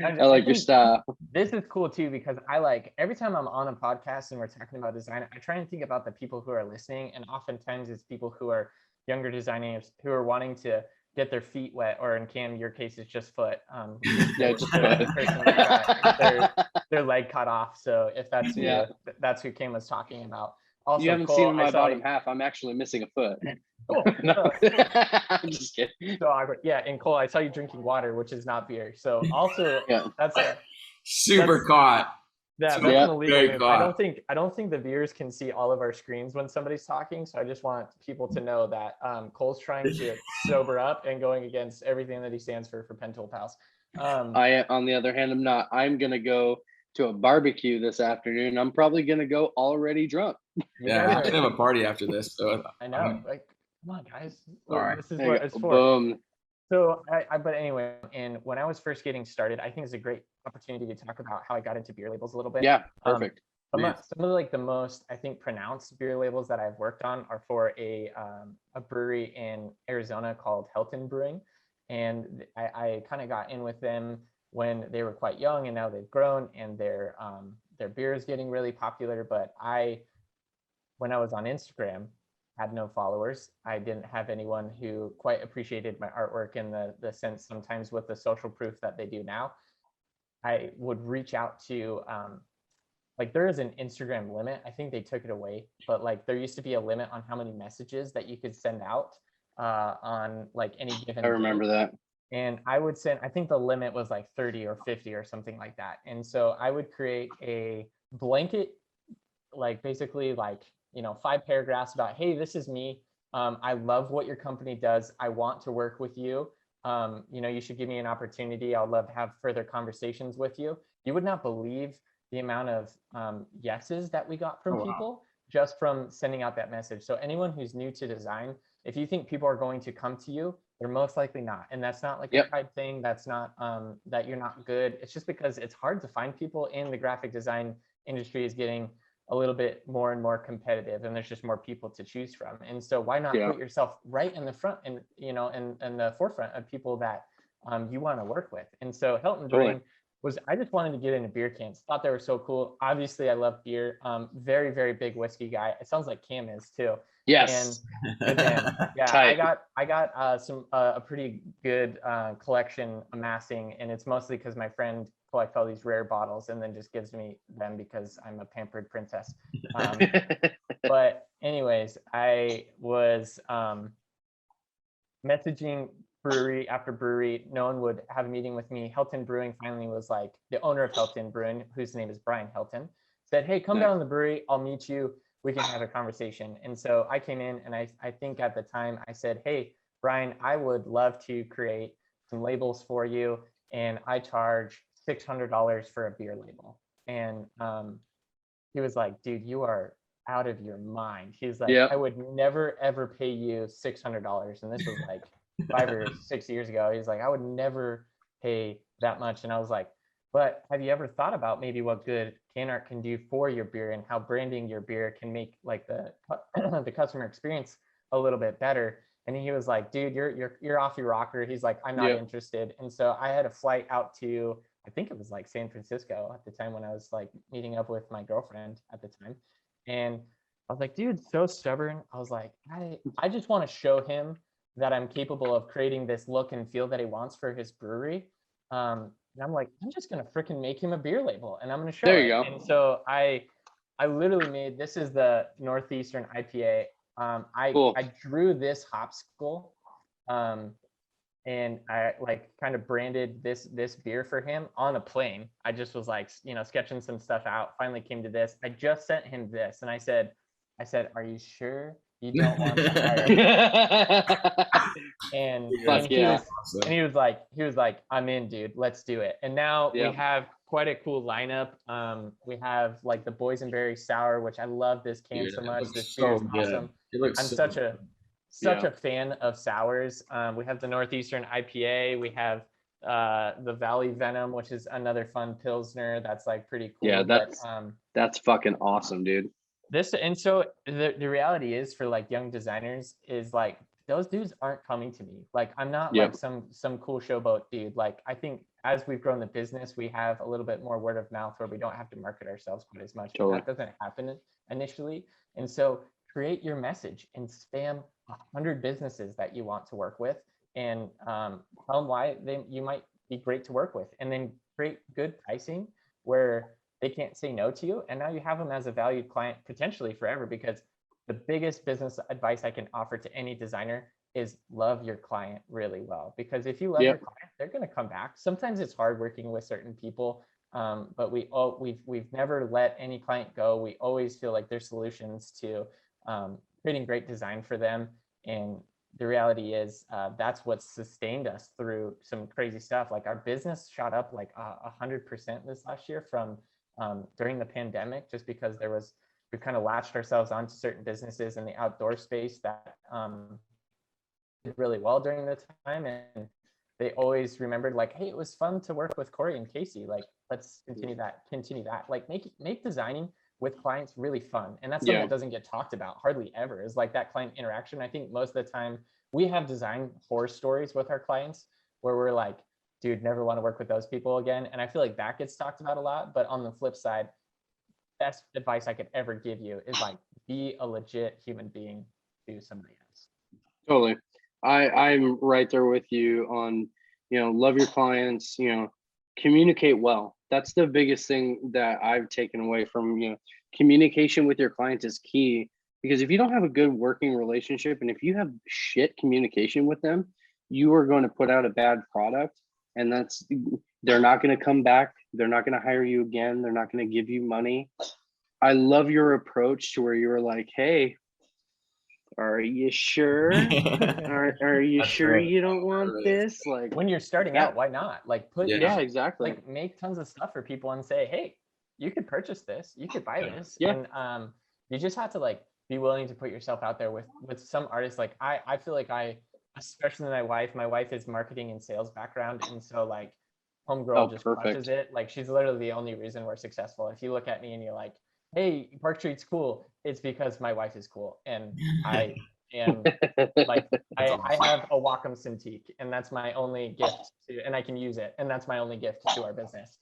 I like your style. This is cool too, because I like every time I'm on a podcast and we're talking about design, I try and think about the people who are listening, and oftentimes it's people who are younger designers who are wanting to get their feet wet, or in Cam, your case is just foot. Yeah, just foot. The person got their leg cut off. So if that's that's who Cam was talking about. Also, you haven't seen my bottom half. I'm actually missing a foot. Cool. No. I'm just kidding. So awkward. Yeah, and Cole, I saw you drinking water, which is not beer. So also, that's super caught. That's an illegal move. I don't think the viewers can see all of our screens when somebody's talking. So I just want people to know that Cole's trying to sober up and going against everything that he stands for PentoolPals. I, on the other hand, I'm not. I'm gonna go to a barbecue this afternoon. I'm probably gonna go already drunk. Yeah, I'm gonna have a party after this. So I know. Like, come on, guys. All right. This is what it's for. Boom. So but anyway, and when I was first getting started, I think it's a great opportunity to talk about how I got into beer labels a little bit. Yeah, perfect. Some of like the most, I think, pronounced beer labels that I've worked on are for a brewery in Arizona called Helton Brewing. And I kind of got in with them when they were quite young, and now they've grown and their beer is getting really popular. But when I was on Instagram, had no followers. I didn't have anyone who quite appreciated my artwork in the sense sometimes with the social proof that they do now. I would reach out to, like, there is an Instagram limit. I think they took it away, but like there used to be a limit on how many messages that you could send out on like any given I remember that. And I would send, I think the limit was like 30 or 50 or something like that. And so I would create a blanket, like basically like, 5 paragraphs about, hey, this is me. I love what your company does. I want to work with you. You should give me an opportunity. I'd love to have further conversations with you. You would not believe the amount of yeses that we got from people just from sending out that message. So anyone who's new to design, if you think people are going to come to you, they're most likely not. And that's not like a pride thing. That's not that you're not good. It's just because it's hard to find people, in the graphic design industry is getting a little bit more and more competitive, and there's just more people to choose from. And so why not put yourself right in the front and, in the forefront of people that you want to work with. And so Helton Brewing I just wanted to get into beer cans. Thought they were so cool. Obviously I love beer. Very, very big whiskey guy. It sounds like Cam is too. Yes. And I got a pretty good collection amassing, and it's mostly because my friend collects all these rare bottles and then just gives me them because I'm a pampered princess. But anyways, I was messaging brewery after brewery. No one would have a meeting with me. Helton Brewing finally was like, the owner of Helton Brewing, whose name is Brian Helton, said, hey, come down to the brewery. I'll meet you. We can have a conversation. And so I came in, and I think at the time I said, hey, Brian, I would love to create some labels for you, and I charge $600 for a beer label. And he was like, dude, you are out of your mind. He's like, I would never, ever pay you $600. And this was like 5 or 6 years ago. He's like, I would never pay that much. And I was like, but have you ever thought about maybe what good can art can do for your beer, and how branding your beer can make like the customer experience a little bit better? And he was like, dude, you're off your rocker. He's like, I'm not interested. And so I had a flight out to, I think it was like San Francisco at the time, when I was like meeting up with my girlfriend at the time. And I was like, dude, so stubborn. I was like, I just want to show him that I'm capable of creating this look and feel that he wants for his brewery. And I'm like, I'm just going to freaking make him a beer label, and I'm going to show There it. you go. And so I literally made, this is the Northeastern IPA. Cool. I drew this hopsicle, and I like kind of branded this beer for him on a plane. I just was like, you know, sketching some stuff out. Finally came to this. I just sent him this, and I said, "Are you sure you don't want to hire?" And Fuck yeah. he was like, "I'm in, dude. Let's do it." And now we have quite a cool lineup. We have like the boysenberry sour, which I love this can so much. This beer is awesome. I'm such a fan of sours. We have the Northeastern IPA. We have the Valley Venom, which is another fun pilsner that's like pretty cool. Yeah, that's fucking awesome, dude. And so the reality is for like young designers is like those dudes aren't coming to me. Like I'm not like some cool showboat dude. Like I think as we've grown the business, we have a little bit more word of mouth where we don't have to market ourselves quite as much. Totally. That doesn't happen initially. And so create your message and spam 100 businesses that you want to work with, and tell them why you might be great to work with, and then create good pricing where they can't say no to you. And now you have them as a valued client potentially forever, because the biggest business advice I can offer to any designer is love your client really well, because if you love your client, they're going to come back. Sometimes it's hard working with certain people, but we've never let any client go. We always feel like there's solutions to creating great design for them. And the reality is that's what sustained us through some crazy stuff. Like our business shot up like 100% this last year from during the pandemic, just because we kind of latched ourselves onto certain businesses in the outdoor space that did really well during the time. And they always remembered like, hey, it was fun to work with Kory and Casey. Like, let's continue that. Like make designing with clients really fun. And that's something that doesn't get talked about hardly ever, is like that client interaction. I think most of the time we have design horror stories with our clients where we're like, dude, never want to work with those people again. And I feel like that gets talked about a lot. But on the flip side, best advice I could ever give you is like, be a legit human being to somebody else. Totally. I'm right there with you on, love your clients, communicate well. That's the biggest thing that I've taken away from, communication with your clients is key, because if you don't have a good working relationship and if you have shit communication with them, you are going to put out a bad product, and they're not going to come back. They're not going to hire you again. They're not going to give you money. I love your approach to where you were like, hey, are you sure? Are you sure right. You don't want this? Like, when you're starting out, why not? Like exactly. Like make tons of stuff for people and say, hey, you could purchase this, you could buy this. Yeah. And you just have to like be willing to put yourself out there with some artists. Like I feel like especially my wife is marketing and sales background, and so like homegirl just crushes it. Like she's literally the only reason we're successful. If you look at me and you're like, hey, Park Street's cool, it's because my wife is cool, and I am like I have a Wacom Cintiq, and that's my only gift and I can use it, and that's my only gift to our business.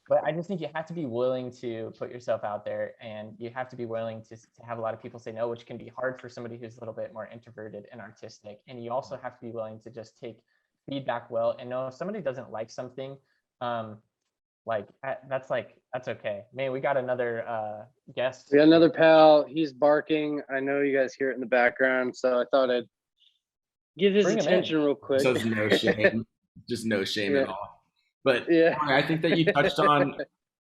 But I just think you have to be willing to put yourself out there, and you have to be willing to have a lot of people say no, which can be hard for somebody who's a little bit more introverted and artistic. And you also have to be willing to just take feedback well, and know if somebody doesn't like something, that's okay. Man, we got another guest. We got another pal. He's barking. I know you guys hear it in the background, so I thought I'd get his attention real quick. So there's no shame, just no shame at all. But I think that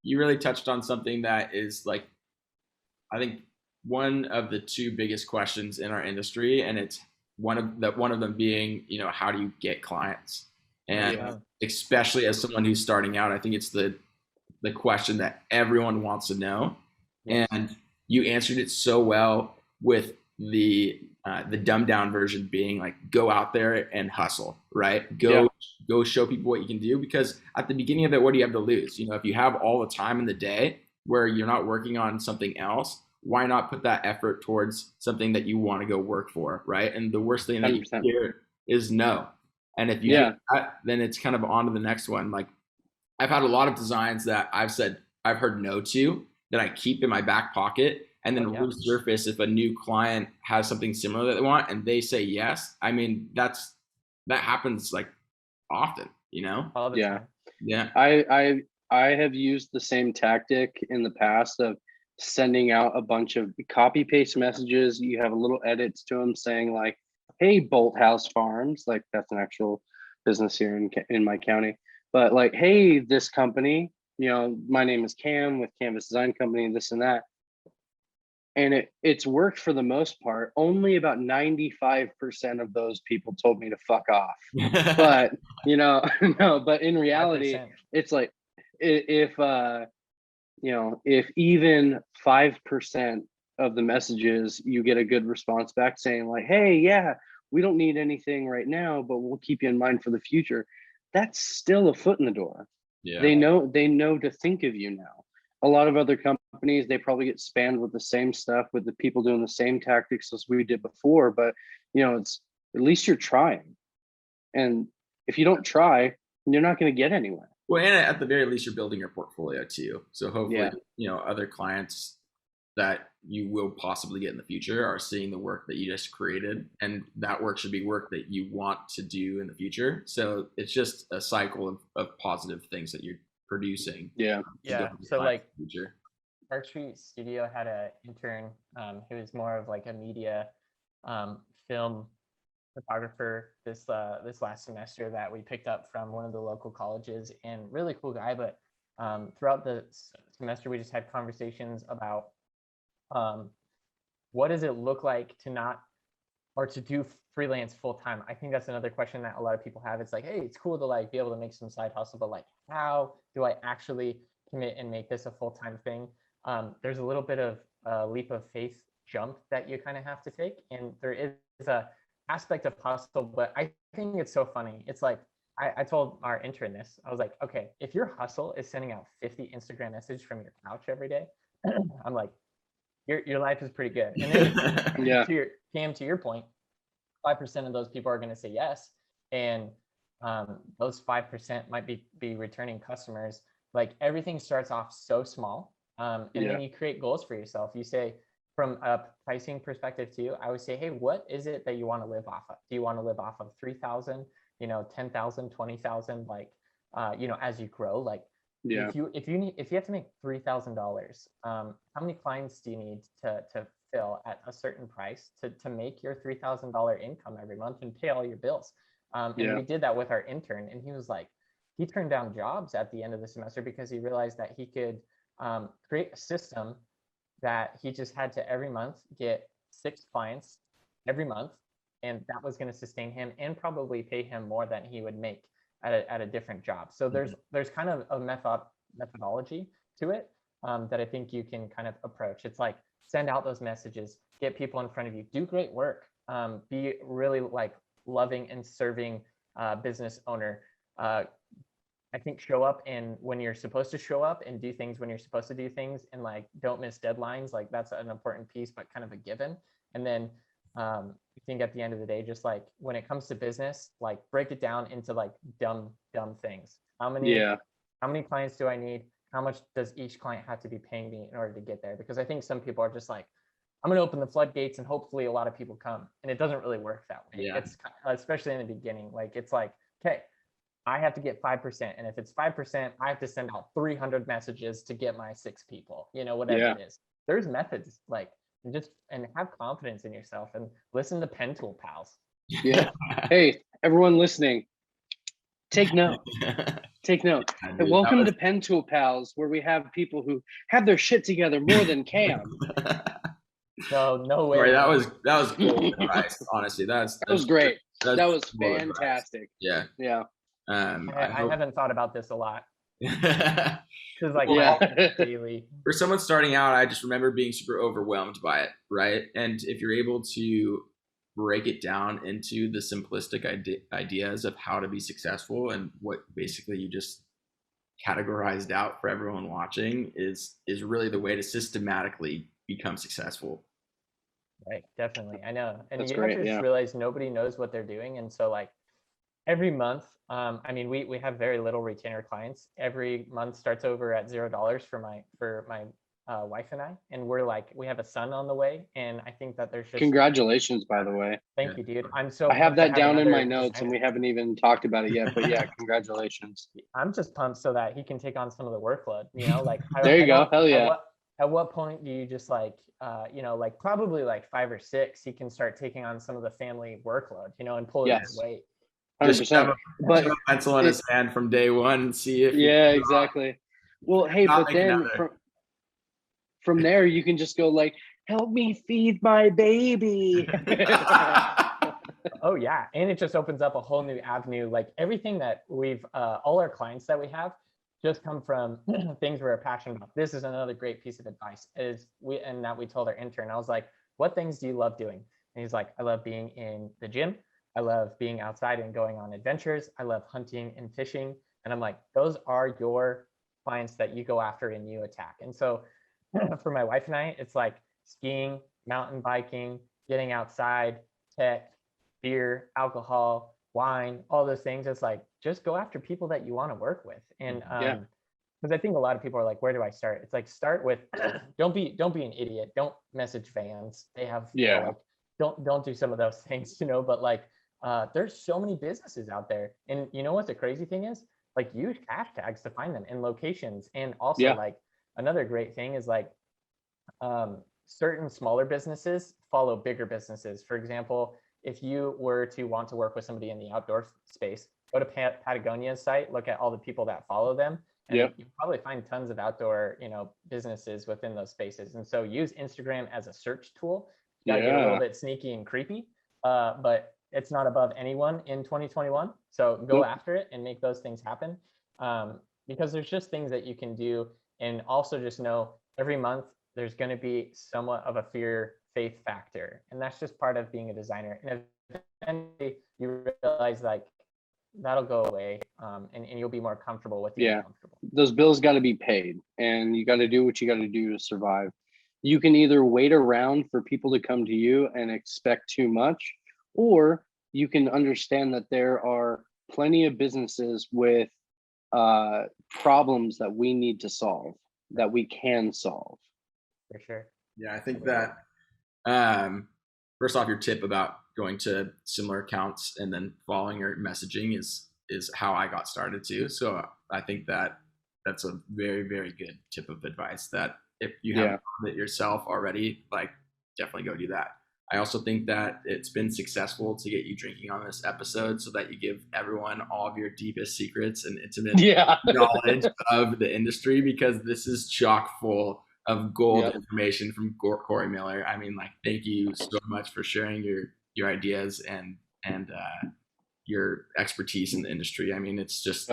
you really touched on something that is like, I think one of the two biggest questions in our industry, and it's one of them being, how do you get clients? And especially as someone who's starting out, I think it's the question that everyone wants to know. Yes. And you answered it so well with the dumbed down version being like, go out there and hustle, right? Go show people what you can do, because at the beginning of it, what do you have to lose? If you have all the time in the day where you're not working on something else, why not put that effort towards something that you want to go work for, right? And the worst thing that 100%. You hear is no. And if you do that, then it's kind of on to the next one. Like, I've had a lot of designs that I've heard no to, that I keep in my back pocket, and then resurface if a new client has something similar that they want and they say yes. I mean, that happens like often, All the time. Yeah. I have used the same tactic in the past of sending out a bunch of copy paste messages. You have little edits to them saying like, hey, Bolt House Farms, like that's an actual business here in my county. But like, hey, this company, you know, my name is Cam with Canvas Design Company, this and that. And it's worked for the most part. Only about 95% of those people told me to fuck off. But, you know, no, but in reality, 5%. It's like, if, you know, if even 5% of the messages, you get a good response back saying like, hey, yeah, we don't need anything right now, but we'll keep you in mind for the future. That's still a foot in the door. Yeah. They know to think of you now. A lot of other companies, they probably get spammed with the same stuff, with the people doing the same tactics as we did before. But, you know, it's at least you're trying. And if you don't try, you're not going to get anywhere. Well, and at the very least, you're building your portfolio too. So hopefully, you know, other clients that you will possibly get in the future are seeing the work that you just created, and that work should be work that you want to do in the future. So it's just a cycle of positive things that you're producing. Yeah. So like Parkststudio had an intern who was more of like a media film photographer this last semester that we picked up from one of the local colleges, and really cool guy. But throughout the semester, we just had conversations about what does it look like to not, or to do freelance full time. I think that's another question that a lot of people have. It's like, hey, it's cool to like be able to make some side hustle, but like, how do I actually commit and make this a full-time thing? There's a little bit of a leap of faith jump that you kind of have to take, and there is a aspect of hustle, but I think it's so funny. It's like, I told our intern this. I was like, okay, if your hustle is sending out 50 Instagram messages from your couch every day, I'm like, your life is pretty good. And then to your point, 5% of those people are going to say yes, and those 5% might be returning customers. Like, everything starts off so small, and then you create goals for yourself. You say, from a pricing perspective too, I would say, hey, what is it that you want to live off of? Do you want to live off of 3,000, 10,000, 20,000? Like, as you grow, like, if you have to make $3,000, how many clients do you need to fill at a certain price to make your $3,000 income every month and pay all your bills? And we did that with our intern, and he was like, he turned down jobs at the end of the semester because he realized that he could create a system that he just had to every month get 6 clients every month, and that was going to sustain him and probably pay him more than he would make at a different job. So there's kind of a methodology to it that I think you can kind of approach. It's like, send out those messages, get people in front of you, do great work, be really like loving and serving business owner. I think show up and when you're supposed to show up, and do things when you're supposed to do things, and like, don't miss deadlines. Like, that's an important piece, but kind of a given. And then I think at the end of the day, just like when it comes to business, like, break it down into like dumb things. How many clients do I need? How much does each client have to be paying me in order to get there? Because I think some people are just like, I'm going to open the floodgates and hopefully a lot of people come. And it doesn't really work that way. It's especially in the beginning. Like, it's like, okay, I have to get 5%. And if it's 5%, I have to send out 300 messages to get my 6 people, whatever it is. There's methods, like, and have confidence in yourself and listen to PentoolPals. Yeah. Hey, everyone listening, take note. Take note. Hey, welcome to PentoolPals, where we have people who have their shit together more than Cam. No way. Sorry, that was gold advice. Honestly, that was great. That was fantastic. Advice. Yeah. I haven't thought about this a lot. Daily. For someone starting out, I just remember being super overwhelmed by it, right? And if you're able to break it down into the simplistic ideas of how to be successful, and what basically you just categorized out for everyone watching is really the way to systematically become successful. Right, definitely. I know. And you have to just realize nobody knows what they're doing. And so, like, every month, we have very little retainer clients. Every month starts over at $0 for my wife and I, and we're like, we have a son on the way, and I think that there's just congratulations, by the way. Thank you, dude. I have that down in my notes, and we haven't even talked about it yet, but yeah, congratulations. I'm just pumped so that he can take on some of the workload, like there you go. Hell yeah. at what point do you just like, like probably like 5 or 6, you can start taking on some of the family workload, and pulling his weight. 100%. But shove a pencil in his hand from day one and see if exactly. Well, hey, but then from there you can just go like, help me feed my baby. Oh yeah, and it just opens up a whole new avenue. Like everything that we've all our clients that we have just come from things we're passionate about. This is another great piece of advice we told our intern. I was like, what things do you love doing? And he's like, I love being in the gym, I love being outside and going on adventures, I love hunting and fishing. And I'm like, those are your clients that you go after and you attack. And so for my wife and I, it's like skiing, mountain biking, getting outside, tech, beer, alcohol, wine, all those things. It's like, just go after people that you want to work with. And because I think a lot of people are like, where do I start? It's like, start with don't be an idiot. Don't message fans. They have like, don't do some of those things, but like there's so many businesses out there. And you know what the crazy thing is? Like, use hashtags to find them and locations. And also like another great thing is like certain smaller businesses follow bigger businesses. For example, if you were to want to work with somebody in the outdoor space, go to Patagonia's site, look at all the people that follow them, and you probably find tons of outdoor, businesses within those spaces. And so use Instagram as a search tool. You gotta get a little bit sneaky and creepy, but it's not above anyone in 2021. So go after it and make those things happen, because there's just things that you can do. And also just know every month there's going to be somewhat of a fear-faith factor. And that's just part of being a designer. And eventually you realize like that'll go away, and you'll be more comfortable with being comfortable. Those bills got to be paid, and you got to do what you got to do to survive. You can either wait around for people to come to you and expect too much, or you can understand that there are plenty of businesses with problems that we need to solve, that we can solve. For sure. Yeah, I think that first off, your tip about going to similar accounts and then following your messaging is how I got started too. So I think that that's a very, very good tip of advice, that if you haven't found it yourself already, like definitely go do that. I also think that it's been successful to get you drinking on this episode so that you give everyone all of your deepest secrets and intimate knowledge of the industry, because this is chock full of gold information from Kory Miller. I mean, like, thank you so much for sharing your ideas and your expertise in the industry. I mean, it's just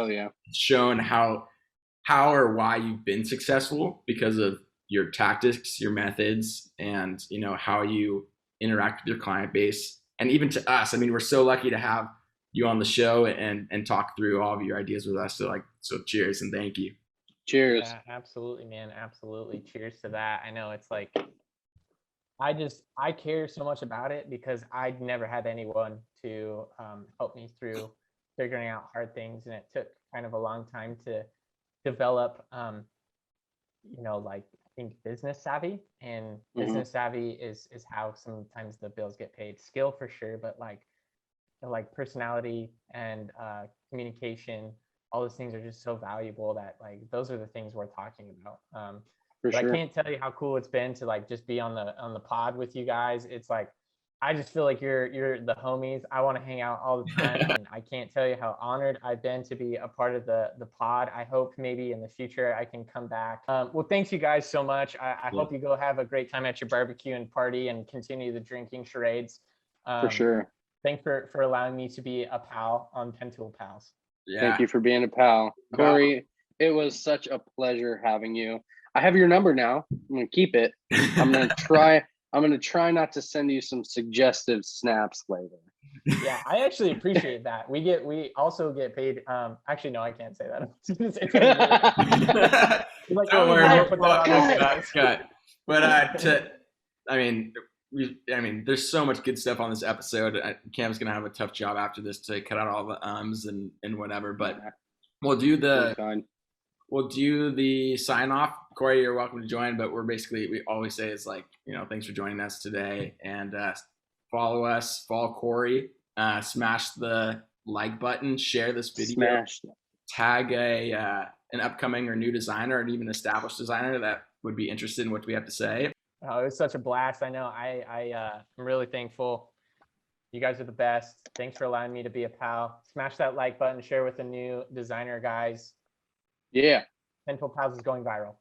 shown how or why you've been successful because of your tactics, your methods, and how you interact with your client base. And even to us, I mean, we're so lucky to have you on the show and talk through all of your ideas with us. So cheers and thank you. Cheers. Yeah, absolutely, man. Absolutely. Cheers to that. I know it's like, I care so much about it because I'd never had anyone to help me through figuring out hard things. And it took kind of a long time to develop, like, I think business savvy, and business savvy is how sometimes the bills get paid. Skill for sure, but like personality and communication, all those things are just so valuable that like those are the things we're talking about. But I can't tell you how cool it's been to like just be on the pod with you guys. It's like, I just feel like you're the homies. I want to hang out all the time, and I can't tell you how honored I've been to be a part of the pod. I hope maybe in the future I can come back. Well, thanks you guys so much. I hope you go have a great time at your barbecue and party and continue the drinking charades. For sure. Thanks for allowing me to be a pal on PentoolPals. Yeah. Thank you for being a pal. Kory, it was such a pleasure having you. I have your number now. I'm going to keep it. I'm going to try not to send you some suggestive snaps later. Yeah, I actually appreciate that. We also get paid. Actually, no, I can't say that. Don't worry, Scott. But I mean, there's so much good stuff on this episode. Cam's gonna have a tough job after this to cut out all the ums and whatever. But we'll do the sign off. Kory, you're welcome to join. But we always say is like, thanks for joining us today, and follow us, follow Kory, smash the like button, share this video, tag an upcoming or new designer, or even established designer that would be interested in what we have to say. Oh, it was such a blast. I know. I'm really thankful. You guys are the best. Thanks for allowing me to be a pal. Smash that like button, share with the new designer guys. Yeah. PentoolPals is going viral.